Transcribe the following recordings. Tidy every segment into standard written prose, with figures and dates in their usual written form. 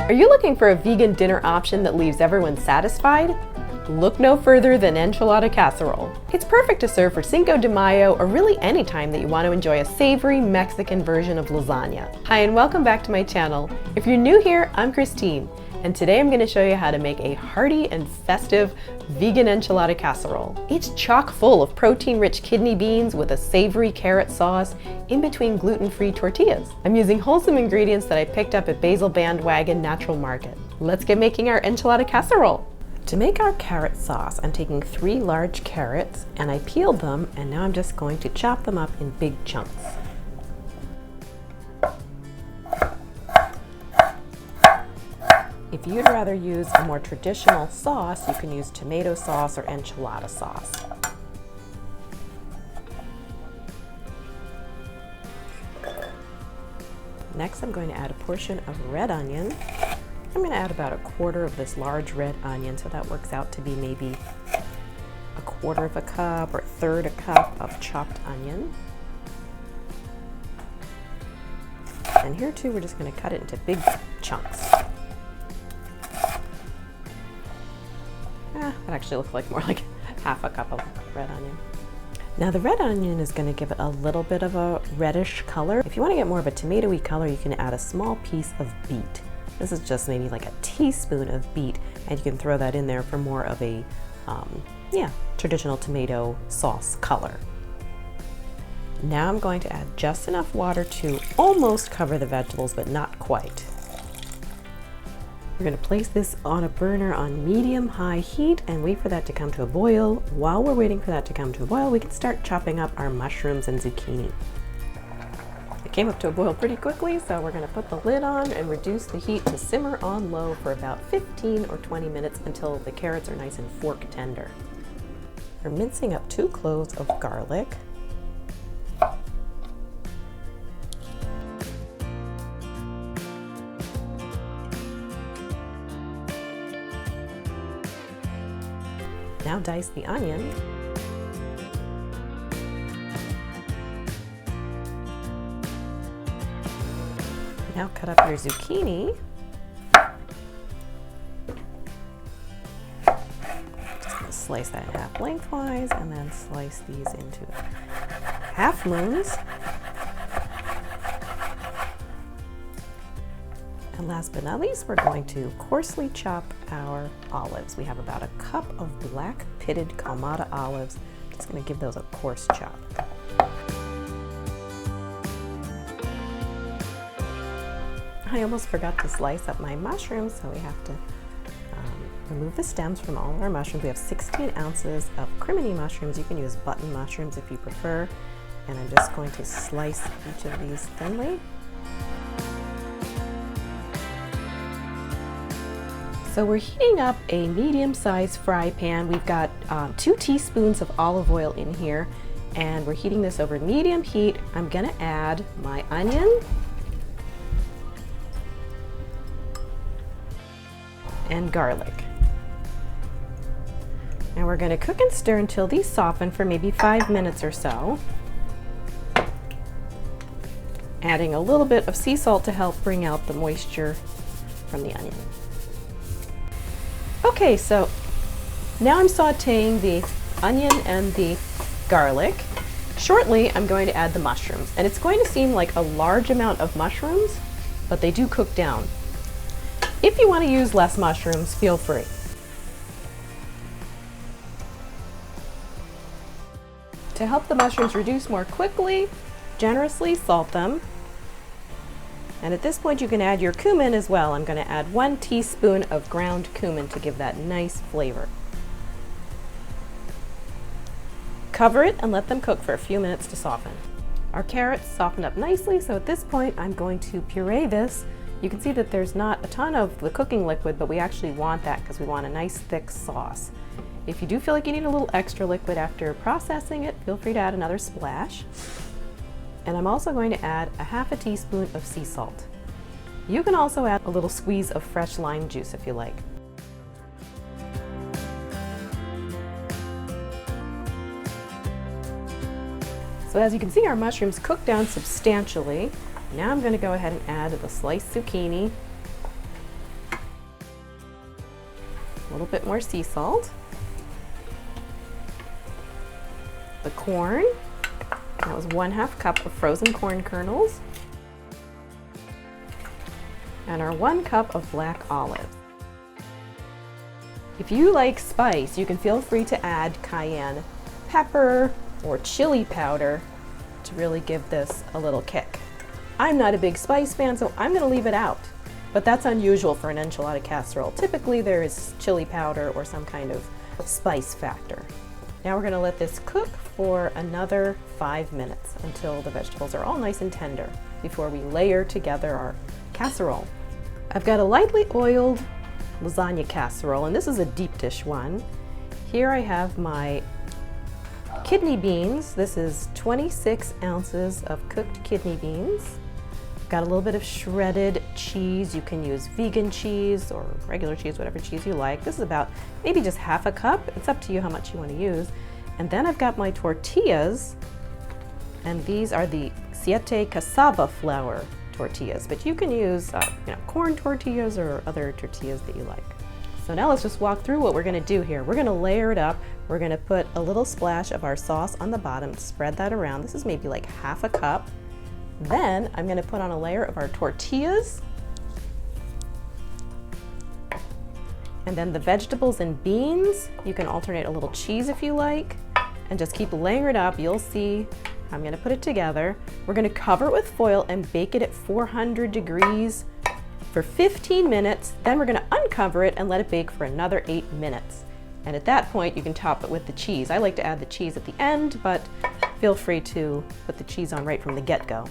Are you looking for a vegan dinner option that leaves everyone satisfied? Look no further than Enchilada Casserole. It's perfect to serve for Cinco de Mayo or really any time that you want to enjoy a savory Mexican version of lasagna. Hi and welcome back to my channel. If you're new here, I'm Christine, and today I'm going to show you how to make a hearty and festive vegan enchilada casserole. It's chock full of protein-rich kidney beans with a savory carrot sauce in between gluten-free tortillas. I'm using wholesome ingredients that I picked up at Basil Bandwagon Natural Market. Let's get making our enchilada casserole. To make our carrot sauce, I'm taking 3 large carrots and I peeled them, and now I'm just going to chop them up in big chunks. If you'd rather use a more traditional sauce, you can use tomato sauce or enchilada sauce. Next, I'm going to add a portion of red onion. I'm going to add about 1/4 of this large red onion, so that works out to be maybe 1/4 cup or 1/3 cup of chopped onion. And here too, we're just going to cut it into big chunks. That actually looks like more like 1/2 cup of red onion. Now the red onion is going to give it a little bit of a reddish color. If you want to get more of a tomatoey color, you can add a small piece of beet. This is just maybe like a teaspoon of beet, and you can throw that in there for more of a traditional tomato sauce color. Now I'm going to add just enough water to almost cover the vegetables, but not quite. We're going to place this on a burner on medium-high heat and wait for that to come to a boil. While we're waiting for that to come to a boil, we can start chopping up our mushrooms and zucchini. It came up to a boil pretty quickly, so we're going to put the lid on and reduce the heat to simmer on low for about 15 or 20 minutes until the carrots are nice and fork tender. We're mincing up 2 cloves of garlic. Now dice the onion. Now cut up your zucchini. Just going to slice that in half lengthwise and then slice these into half moons. And last but not least, we're going to coarsely chop our olives. We have about 1 cup of black pitted Kalamata olives. Just going to give those a coarse chop. I almost forgot to slice up my mushrooms, so we have to remove the stems from all of our mushrooms. We have 16 ounces of crimini mushrooms. You can use button mushrooms if you prefer. And I'm just going to slice each of these thinly. So we're heating up a medium-sized fry pan. We've got 2 teaspoons of olive oil in here, and we're heating this over medium heat. I'm gonna add my onion and garlic. And we're gonna cook and stir until these soften for maybe 5 minutes or so. Adding a little bit of sea salt to help bring out the moisture from the onion. Okay, so now I'm sauteing the onion and the garlic. Shortly, I'm going to add the mushrooms, and it's going to seem like a large amount of mushrooms, but they do cook down. If you want to use less mushrooms, feel free. To help the mushrooms reduce more quickly, generously salt them. And at this point you can add your cumin as well. I'm going to add 1 teaspoon of ground cumin to give that nice flavor. Cover it and let them cook for a few minutes to soften. Our carrots softened up nicely, so at this point I'm going to puree this. You can see that there's not a ton of the cooking liquid, but we actually want that because we want a nice thick sauce. If you do feel like you need a little extra liquid after processing it, feel free to add another splash. And I'm also going to add 1/2 teaspoon of sea salt. You can also add a little squeeze of fresh lime juice if you like. So as you can see, our mushrooms cooked down substantially. Now I'm going to go ahead and add the sliced zucchini. little bit more sea salt. The corn, that was 1/2 cup of frozen corn kernels. And our 1 cup of black olives. If you like spice, you can feel free to add cayenne pepper or chili powder to really give this a little kick. I'm not a big spice fan, so I'm gonna leave it out. But that's unusual for an enchilada casserole. Typically there is chili powder or some kind of spice factor. Now we're gonna let this cook for another 5 minutes until the vegetables are all nice and tender before we layer together our casserole. I've got a lightly oiled lasagna casserole, and this is a deep dish one. Here I have my kidney beans. This is 26 ounces of cooked kidney beans. Got a little bit of shredded cheese. You can use vegan cheese or regular cheese, whatever cheese you like. This is about maybe just 1/2 cup. It's up to you how much you want to use. And then I've got my tortillas, and these are the siete cassava flour tortillas, but you can use corn tortillas or other tortillas that you like. So now let's just walk through what we're gonna do here. We're gonna layer it up. We're gonna put a little splash of our sauce on the bottom, spread that around. This is maybe like 1/2 cup. Then I'm gonna put on a layer of our tortillas. And then the vegetables and beans. You can alternate a little cheese if you like, and just keep layering it up. You'll see I'm gonna put it together. We're gonna cover it with foil and bake it at 400 degrees for 15 minutes. Then we're gonna uncover it and let it bake for another 8 minutes. And at that point, you can top it with the cheese. I like to add the cheese at the end, but feel free to put the cheese on right from the get-go.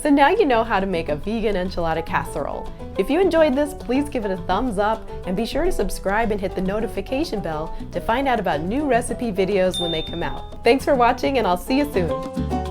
So now you know how to make a vegan enchilada casserole. If you enjoyed this, please give it a thumbs up and be sure to subscribe and hit the notification bell to find out about new recipe videos when they come out. Thanks for watching, and I'll see you soon.